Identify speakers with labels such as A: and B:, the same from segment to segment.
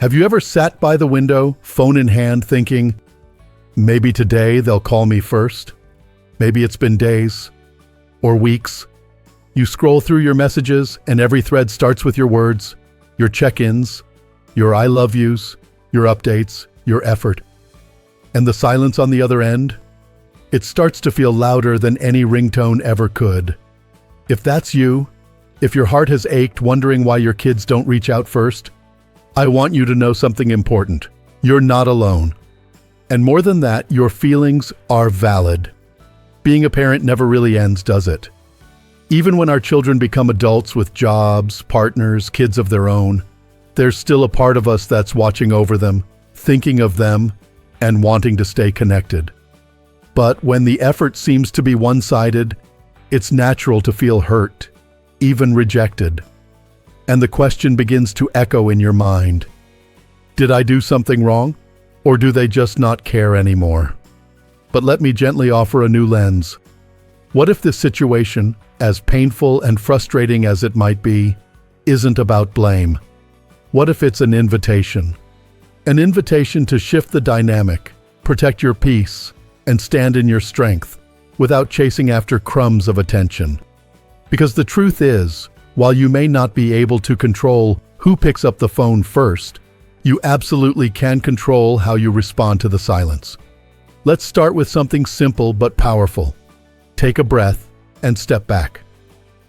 A: Have you ever sat by the window, phone in hand, thinking, maybe today they'll call me first? Maybe it's been days or weeks. You scroll through your messages and every thread starts with your words, your check-ins, your I love yous, your updates, your effort. And the silence on the other end? It starts to feel louder than any ringtone ever could. If that's you, if your heart has ached wondering why your kids don't reach out first, I want you to know something important. You're not alone. And more than that, your feelings are valid. Being a parent never really ends, does it? Even when our children become adults with jobs, partners, kids of their own, there's still a part of us that's watching over them, thinking of them, and wanting to stay connected. But when the effort seems to be one-sided, it's natural to feel hurt, even rejected. And the question begins to echo in your mind. Did I do something wrong? Or do they just not care anymore? But let me gently offer a new lens. What if this situation, as painful and frustrating as it might be, isn't about blame? What if it's an invitation? An invitation to shift the dynamic, protect your peace, and stand in your strength, without chasing after crumbs of attention. Because the truth is, while you may not be able to control who picks up the phone first, you absolutely can control how you respond to the silence. Let's start with something simple but powerful. Take a breath and step back.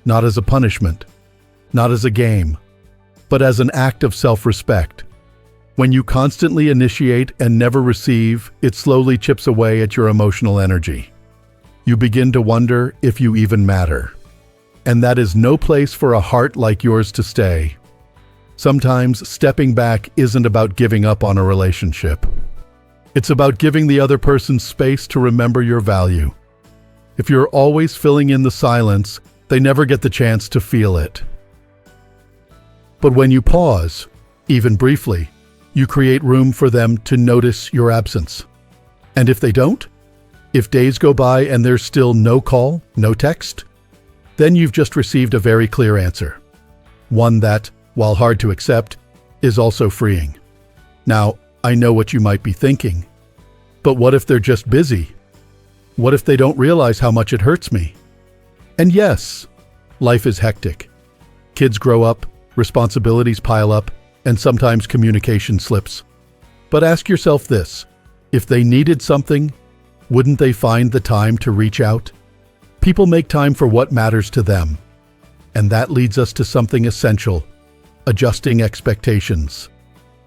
A: Not as a punishment, not as a game, but as an act of self-respect. When you constantly initiate and never receive, it slowly chips away at your emotional energy. You begin to wonder if you even matter. And that is no place for a heart like yours to stay. Sometimes stepping back isn't about giving up on a relationship. It's about giving the other person space to remember your value. If you're always filling in the silence, they never get the chance to feel it. But when you pause, even briefly, you create room for them to notice your absence. And if they don't? If days go by and there's still no call, no text? Then you've just received a very clear answer. One that, while hard to accept, is also freeing. Now, I know what you might be thinking. But what if they're just busy? What if they don't realize how much it hurts me? And yes, life is hectic. Kids grow up, responsibilities pile up, and sometimes communication slips. But ask yourself this, if they needed something, wouldn't they find the time to reach out? People make time for what matters to them. And that leads us to something essential, adjusting expectations.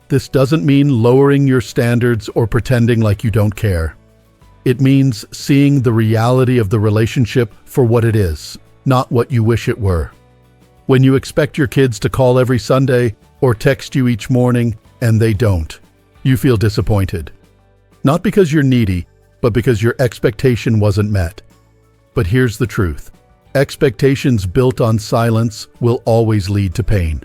A: This doesn't mean lowering your standards or pretending like you don't care. It means seeing the reality of the relationship for what it is, not what you wish it were. When you expect your kids to call every Sunday or text you each morning and they don't, you feel disappointed. Not because you're needy, but because your expectation wasn't met. But here's the truth. Expectations built on silence will always lead to pain.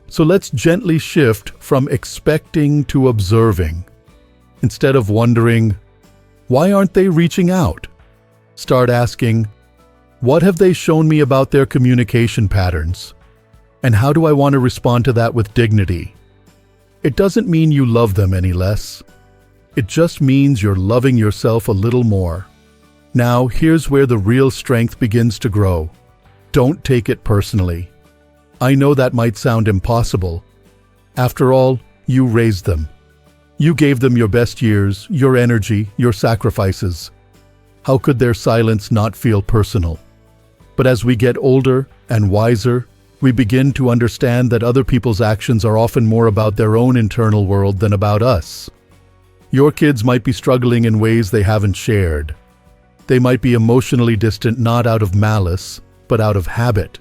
A: So let's gently shift from expecting to observing. Instead of wondering, why aren't they reaching out? Start asking, what have they shown me about their communication patterns? And how do I want to respond to that with dignity? It doesn't mean you love them any less. It just means you're loving yourself a little more. Now, here's where the real strength begins to grow. Don't take it personally. I know that might sound impossible. After all, you raised them. You gave them your best years, your energy, your sacrifices. How could their silence not feel personal? But as we get older and wiser, we begin to understand that other people's actions are often more about their own internal world than about us. Your kids might be struggling in ways they haven't shared. They might be emotionally distant not out of malice, but out of habit.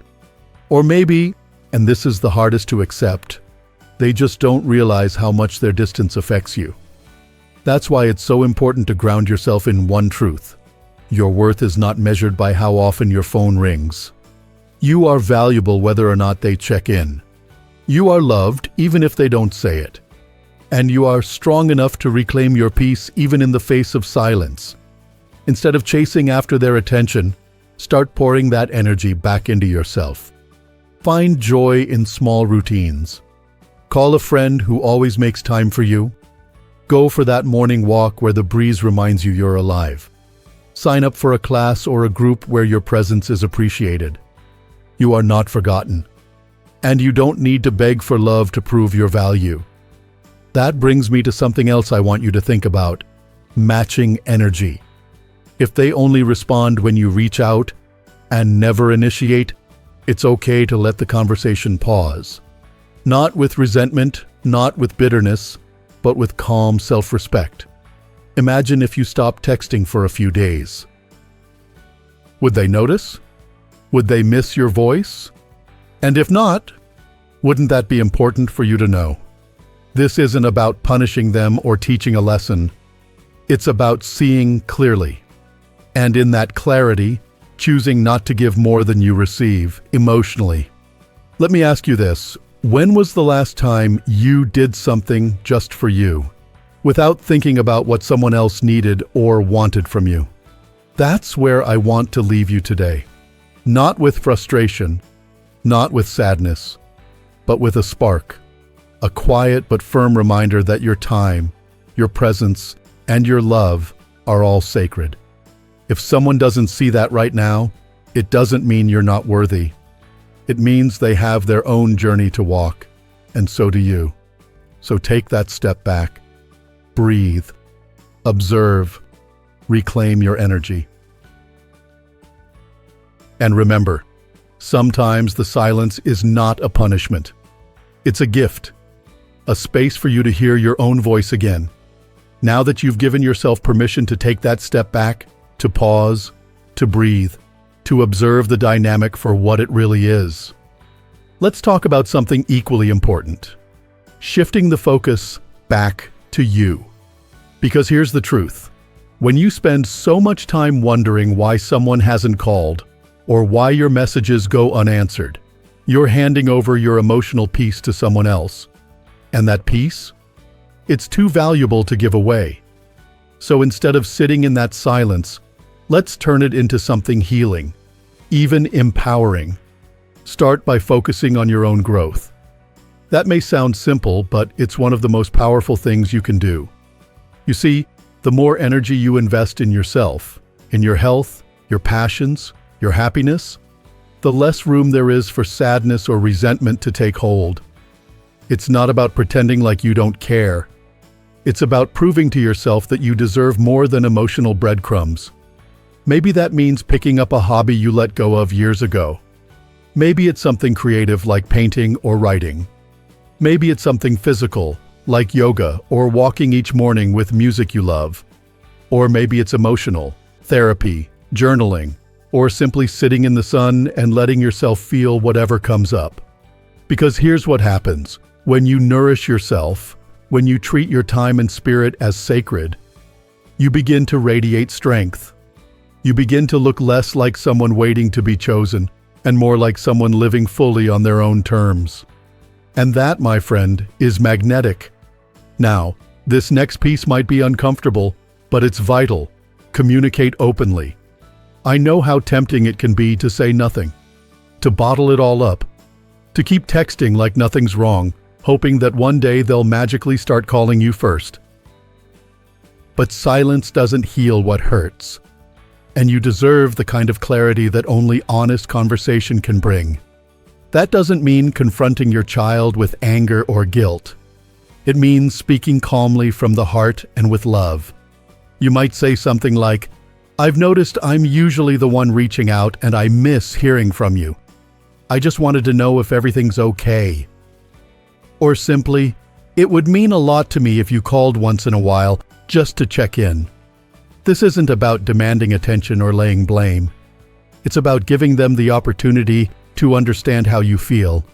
A: Or maybe, and this is the hardest to accept, they just don't realize how much their distance affects you. That's why it's so important to ground yourself in one truth. Your worth is not measured by how often your phone rings. You are valuable whether or not they check in. You are loved even if they don't say it. And you are strong enough to reclaim your peace even in the face of silence. Instead of chasing after their attention, start pouring that energy back into yourself. Find joy in small routines. Call a friend who always makes time for you. Go for that morning walk where the breeze reminds you you're alive. Sign up for a class or a group where your presence is appreciated. You are not forgotten. And you don't need to beg for love to prove your value. That brings me to something else I want you to think about: matching energy. If they only respond when you reach out and never initiate, it's okay to let the conversation pause. Not with resentment, not with bitterness, but with calm self-respect. Imagine if you stopped texting for a few days. Would they notice? Would they miss your voice? And if not, wouldn't that be important for you to know? This isn't about punishing them or teaching a lesson. It's about seeing clearly. And in that clarity, choosing not to give more than you receive emotionally. Let me ask you this: when was the last time you did something just for you, without thinking about what someone else needed or wanted from you? That's where I want to leave you today. Not with frustration, not with sadness, but with a spark. A quiet but firm reminder that your time, your presence, and your love are all sacred. If someone doesn't see that right now, it doesn't mean you're not worthy. It means they have their own journey to walk, and so do you. So take that step back, breathe, observe, reclaim your energy. And remember, sometimes the silence is not a punishment. It's a gift, a space for you to hear your own voice again. Now that you've given yourself permission to take that step back, to pause, to breathe, to observe the dynamic for what it really is, let's talk about something equally important: shifting the focus back to you. Because here's the truth: when you spend so much time wondering why someone hasn't called, or why your messages go unanswered, you're handing over your emotional peace to someone else. And that peace? It's too valuable to give away. So instead of sitting in that silence, let's turn it into something healing, even empowering. Start by focusing on your own growth. That may sound simple, but it's one of the most powerful things you can do. You see, the more energy you invest in yourself, in your health, your passions, your happiness, the less room there is for sadness or resentment to take hold. It's not about pretending like you don't care. It's about proving to yourself that you deserve more than emotional breadcrumbs. Maybe that means picking up a hobby you let go of years ago. Maybe it's something creative like painting or writing. Maybe it's something physical like yoga or walking each morning with music you love. Or maybe it's emotional, therapy, journaling, or simply sitting in the sun and letting yourself feel whatever comes up. Because here's what happens: when you nourish yourself, when you treat your time and spirit as sacred, you begin to radiate strength. You begin to look less like someone waiting to be chosen and more like someone living fully on their own terms. And that, my friend, is magnetic. Now, this next piece might be uncomfortable, but it's vital. Communicate openly. I know how tempting it can be to say nothing, to bottle it all up, to keep texting like nothing's wrong, hoping that one day they'll magically start calling you first. But silence doesn't heal what hurts, and you deserve the kind of clarity that only honest conversation can bring. That doesn't mean confronting your child with anger or guilt. It means speaking calmly from the heart and with love. You might say something like, "I've noticed I'm usually the one reaching out and I miss hearing from you. I just wanted to know if everything's okay." Or simply, "It would mean a lot to me if you called once in a while just to check in." This isn't about demanding attention or laying blame. It's about giving them the opportunity to understand how you feel,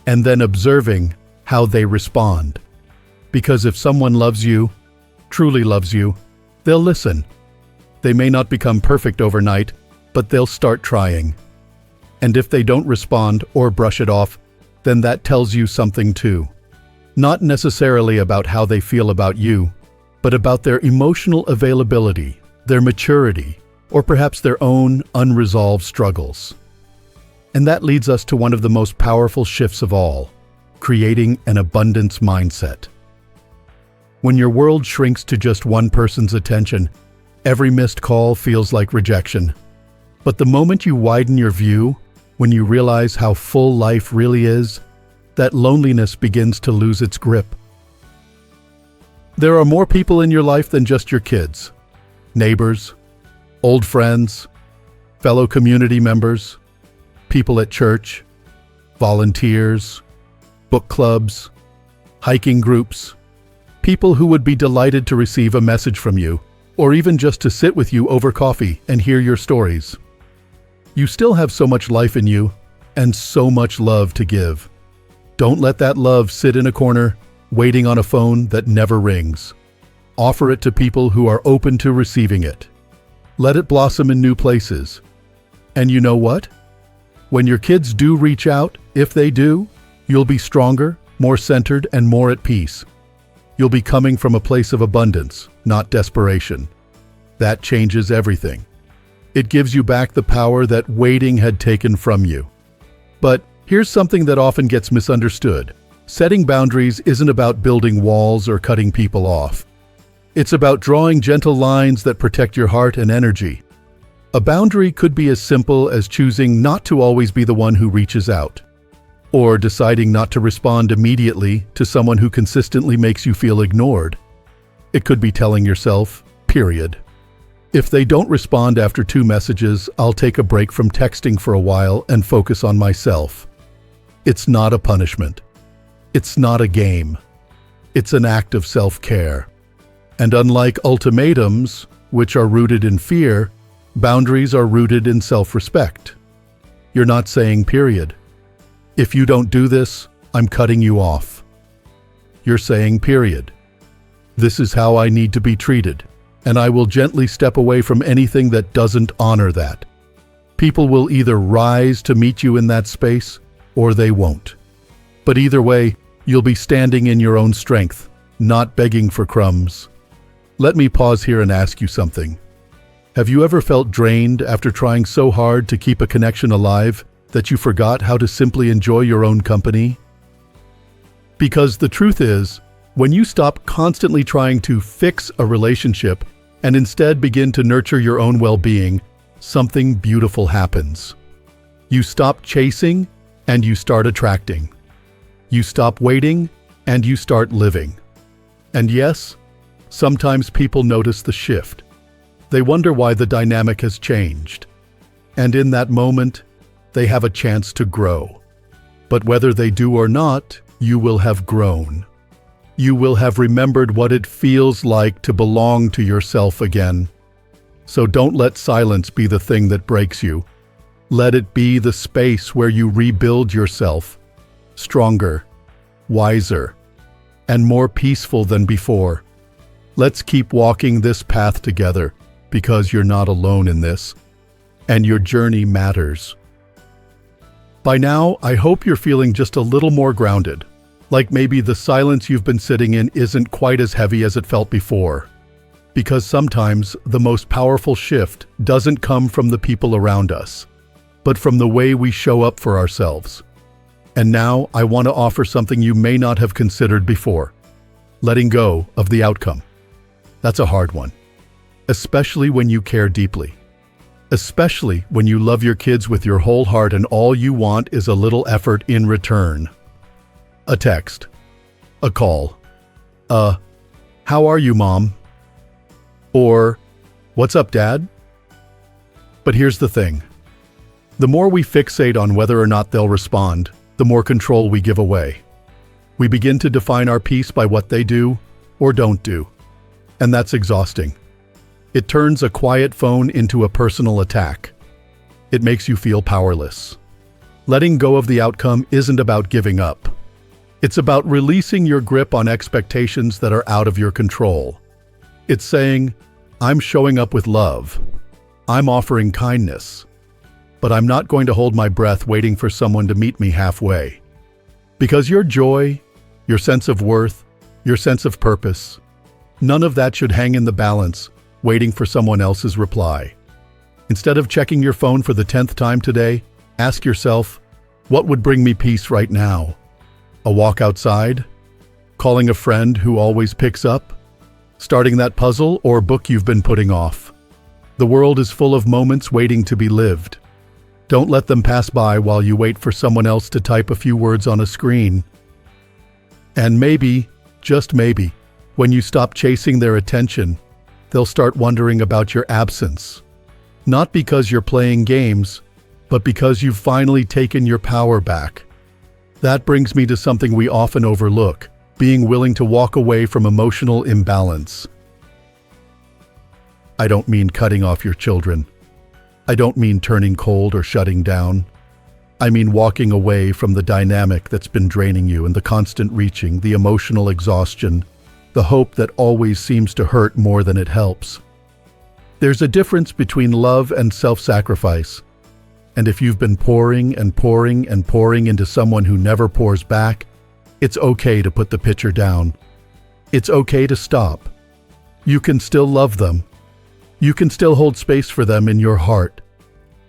A: and then observing how they respond. Because if someone loves you, truly loves you, they'll listen. They may not become perfect overnight, but they'll start trying. And if they don't respond or brush it off, then that tells you something too. Not necessarily about how they feel about you, but about their emotional availability, their maturity, or perhaps their own unresolved struggles. And that leads us to one of the most powerful shifts of all: creating an abundance mindset. When your world shrinks to just one person's attention, every missed call feels like rejection. But the moment you widen your view, when you realize how full life really is, that loneliness begins to lose its grip. There are more people in your life than just your kids. Neighbors, old friends, fellow community members, people at church, volunteers, book clubs, hiking groups, people who would be delighted to receive a message from you, or even just to sit with you over coffee and hear your stories. You still have so much life in you and so much love to give. Don't let that love sit in a corner, waiting on a phone that never rings. Offer it to people who are open to receiving it. Let it blossom in new places. And you know what? When your kids do reach out, if they do, you'll be stronger, more centered, and more at peace. You'll be coming from a place of abundance, not desperation. That changes everything. It gives you back the power that waiting had taken from you. But here's something that often gets misunderstood. Setting boundaries isn't about building walls or cutting people off. It's about drawing gentle lines that protect your heart and energy. A boundary could be as simple as choosing not to always be the one who reaches out, or deciding not to respond immediately to someone who consistently makes you feel ignored. It could be telling yourself, period. If they don't respond after 2 messages, I'll take a break from texting for a while and focus on myself. It's not a punishment. It's not a game. It's an act of self-care. And unlike ultimatums, which are rooted in fear, boundaries are rooted in self-respect. You're not saying period. If you don't do this, I'm cutting you off. You're saying period. This is how I need to be treated, and I will gently step away from anything that doesn't honor that. People will either rise to meet you in that space, or they won't. But either way, you'll be standing in your own strength, not begging for crumbs. Let me pause here and ask you something. Have you ever felt drained after trying so hard to keep a connection alive that you forgot how to simply enjoy your own company? Because the truth is, when you stop constantly trying to fix a relationship and instead begin to nurture your own well-being, something beautiful happens. You stop chasing and you start attracting. You stop waiting and you start living. And yes, sometimes people notice the shift. They wonder why the dynamic has changed. And in that moment, they have a chance to grow. But whether they do or not, you will have grown. You will have remembered what it feels like to belong to yourself again. So don't let silence be the thing that breaks you. Let it be the space where you rebuild yourself, stronger, wiser, and more peaceful than before. Let's keep walking this path together, because you're not alone in this, and your journey matters. By now, I hope you're feeling just a little more grounded, like maybe the silence you've been sitting in isn't quite as heavy as it felt before. Because sometimes the most powerful shift doesn't come from the people around us, but from the way we show up for ourselves. And now I want to offer something you may not have considered before: letting go of the outcome. That's a hard one, especially when you care deeply. Especially when you love your kids with your whole heart and all you want is a little effort in return. A text, a call, how are you, Mom? Or, what's up, Dad? But here's the thing. The more we fixate on whether or not they'll respond, the more control we give away. We begin to define our peace by what they do or don't do. And that's exhausting. It turns a quiet phone into a personal attack. It makes you feel powerless. Letting go of the outcome isn't about giving up. It's about releasing your grip on expectations that are out of your control. It's saying, I'm showing up with love. I'm offering kindness. But I'm not going to hold my breath waiting for someone to meet me halfway. Because your joy, your sense of worth, your sense of purpose, none of that should hang in the balance, waiting for someone else's reply. Instead of checking your phone for the 10th time today, ask yourself, what would bring me peace right now? A walk outside? Calling a friend who always picks up? Starting that puzzle or book you've been putting off? The world is full of moments waiting to be lived. Don't let them pass by while you wait for someone else to type a few words on a screen. And maybe, just maybe, when you stop chasing their attention, they'll start wondering about your absence. Not because you're playing games, but because you've finally taken your power back. That brings me to something we often overlook: being willing to walk away from emotional imbalance. I don't mean cutting off your children. I don't mean turning cold or shutting down. I mean walking away from the dynamic that's been draining you, and the constant reaching, the emotional exhaustion, the hope that always seems to hurt more than it helps. There's a difference between love and self-sacrifice. And if you've been pouring and pouring and pouring into someone who never pours back, it's okay to put the pitcher down. It's okay to stop. You can still love them. You can still hold space for them in your heart.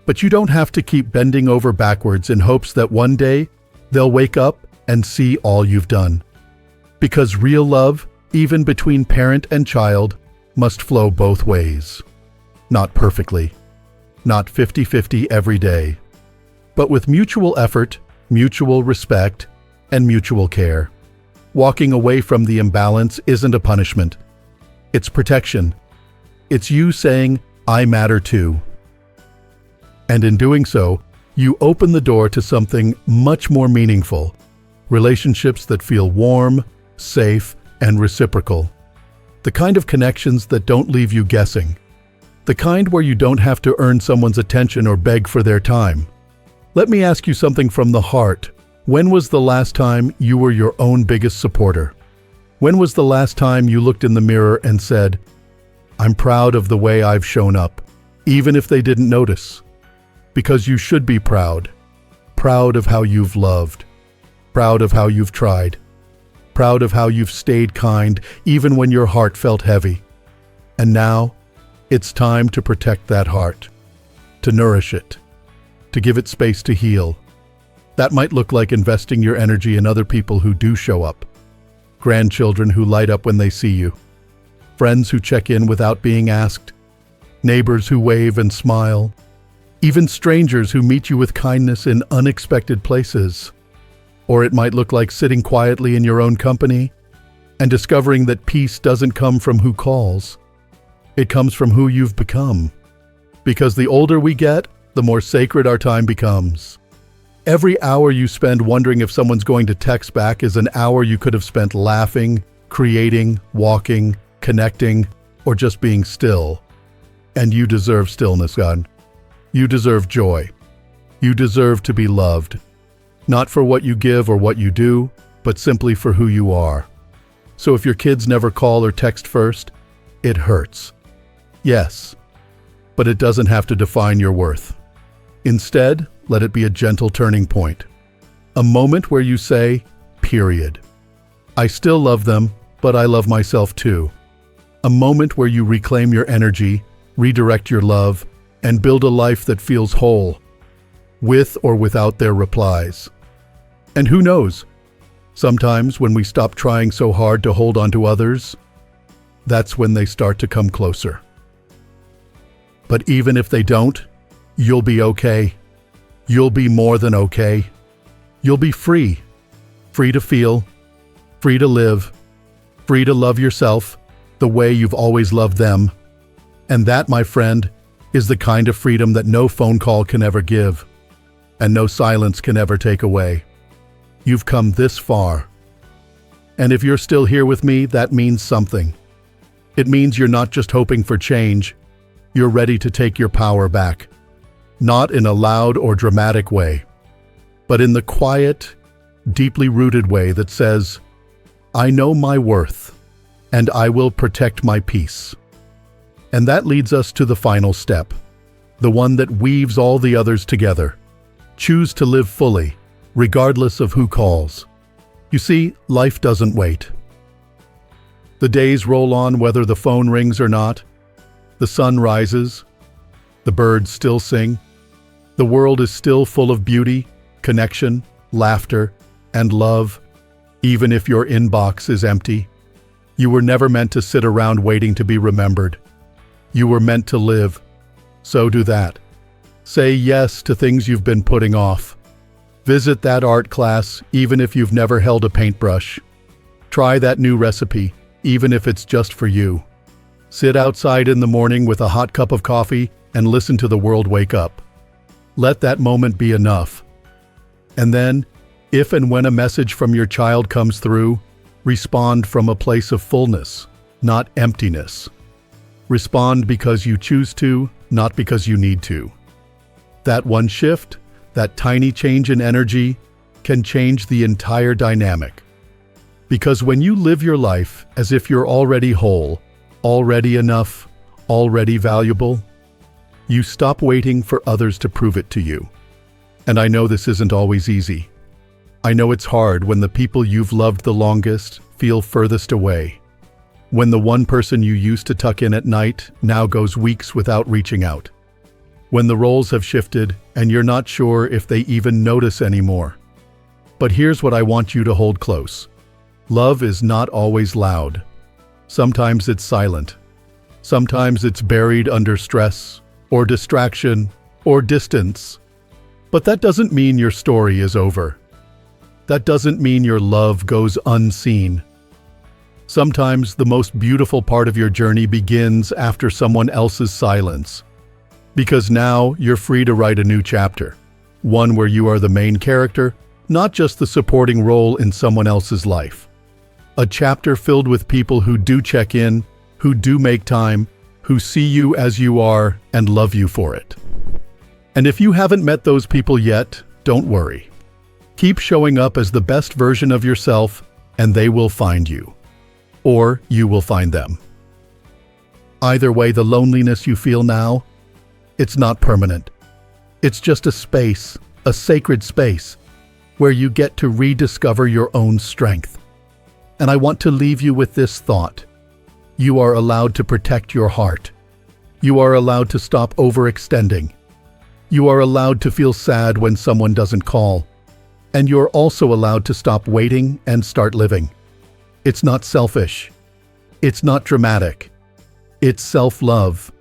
A: But you don't have to keep bending over backwards in hopes that one day they'll wake up and see all you've done. Because real love, even between parent and child, must flow both ways. Not perfectly. Not 50-50 every day. But with mutual effort, mutual respect, and mutual care. Walking away from the imbalance isn't a punishment. It's protection. It's you saying, I matter too. And in doing so, you open the door to something much more meaningful. Relationships that feel warm, safe, and reciprocal. The kind of connections that don't leave you guessing. The kind where you don't have to earn someone's attention or beg for their time. Let me ask you something from the heart. When was the last time you were your own biggest supporter? When was the last time you looked in the mirror and said, I'm proud of the way I've shown up, even if they didn't notice? Because you should be proud. Proud of how you've loved. Proud of how you've tried. Proud of how you've stayed kind, even when your heart felt heavy. And now, it's time to protect that heart. To nourish it. To give it space to heal. That might look like investing your energy in other people who do show up. Grandchildren who light up when they see you. Friends who check in without being asked. Neighbors who wave and smile. Even strangers who meet you with kindness in unexpected places. Or it might look like sitting quietly in your own company and discovering that peace doesn't come from who calls. It comes from who you've become. Because the older we get, the more sacred our time becomes. Every hour you spend wondering if someone's going to text back is an hour you could have spent laughing, creating, walking, connecting, or just being still. And you deserve stillness, God. You deserve joy. You deserve to be loved. Not for what you give or what you do, but simply for who you are. So if your kids never call or text first, it hurts. Yes, but it doesn't have to define your worth. Instead, let it be a gentle turning point. A moment where you say, period. I still love them, but I love myself too. A moment where you reclaim your energy, redirect your love, and build a life that feels whole, with or without their replies. And who knows? Sometimes when we stop trying so hard to hold on to others, that's when they start to come closer. But even if they don't, you'll be okay. You'll be more than okay. You'll be free. Free to feel, free to live, free to love yourself the way you've always loved them. And that, my friend, is the kind of freedom that no phone call can ever give, and no silence can ever take away. You've come this far. And if you're still here with me, that means something. It means you're not just hoping for change, you're ready to take your power back. Not in a loud or dramatic way, but in the quiet, deeply rooted way that says, I know my worth, and I will protect my peace. And that leads us to the final step, the one that weaves all the others together. Choose to live fully, regardless of who calls. You see, life doesn't wait. The days roll on whether the phone rings or not. The sun rises. The birds still sing. The world is still full of beauty, connection, laughter, and love. even if your inbox is empty. You were never meant to sit around waiting to be remembered. You were meant to live. So do that. Say yes to things you've been putting off. Visit that art class, even if you've never held a paintbrush. Try that new recipe, even if it's just for you. Sit outside in the morning with a hot cup of coffee and listen to the world wake up. Let that moment be enough. And then, if and when a message from your child comes through, respond from a place of fullness, not emptiness. Respond because you choose to, not because you need to. That one shift, that tiny change in energy, can change the entire dynamic. Because when you live your life as if you're already whole, already enough, already valuable, you stop waiting for others to prove it to you. And I know this isn't always easy. I know it's hard when the people you've loved the longest feel furthest away. When the one person you used to tuck in at night now goes weeks without reaching out. When the roles have shifted and you're not sure if they even notice anymore. But here's what I want you to hold close. Love is not always loud. Sometimes it's silent. Sometimes it's buried under stress, or distraction, or distance. But that doesn't mean your story is over. That doesn't mean your love goes unseen. Sometimes the most beautiful part of your journey begins after someone else's silence. Because now you're free to write a new chapter. One where you are the main character, not just the supporting role in someone else's life. A chapter filled with people who do check in, who do make time, who see you as you are and love you for it. And if you haven't met those people yet, don't worry. Keep showing up as the best version of yourself, and they will find you. Or you will find them. Either way, the loneliness you feel now, it's not permanent. It's just a space, a sacred space, where you get to rediscover your own strength. And I want to leave you with this thought. You are allowed to protect your heart. You are allowed to stop overextending. You are allowed to feel sad when someone doesn't call. And you're also allowed to stop waiting and start living. It's not selfish. It's not dramatic. It's self-love.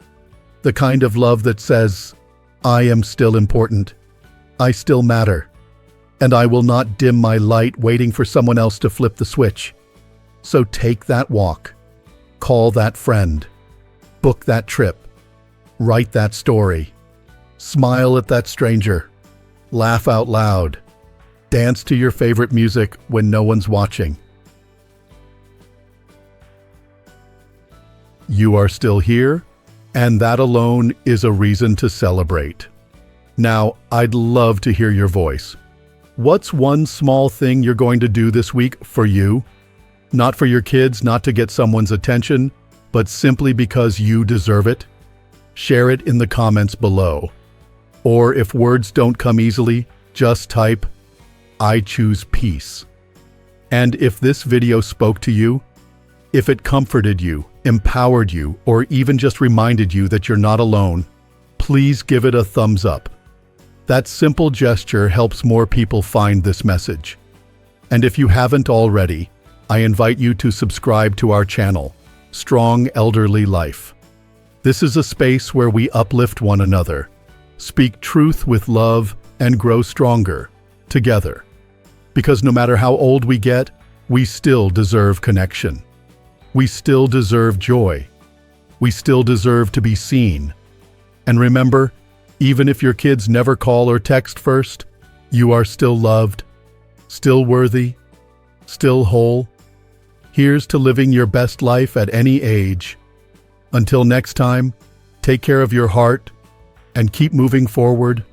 A: The kind of love that says, I am still important. I still matter. And I will not dim my light waiting for someone else to flip the switch. So take that walk. Call that friend. Book that trip. Write that story. Smile at that stranger. Laugh out loud. Dance to your favorite music when no one's watching. You are still here, and that alone is a reason to celebrate. Now, I'd love to hear your voice. What's one small thing you're going to do this week for you? Not for your kids, not to get someone's attention, but simply because you deserve it? Share it in the comments below. Or if words don't come easily, just type, I choose peace. And if this video spoke to you, if it comforted you, empowered you, or even just reminded you that you're not alone, please give it a thumbs up. That simple gesture helps more people find this message. And if you haven't already, I invite you to subscribe to our channel, Strong Elderly Life. This is a space where we uplift one another, speak truth with love, and grow stronger, together. Because no matter how old we get, we still deserve connection. We still deserve joy. We still deserve to be seen. And remember, even if your kids never call or text first, you are still loved, still worthy, still whole. Here's to living your best life at any age. Until next time, take care of your heart and keep moving forward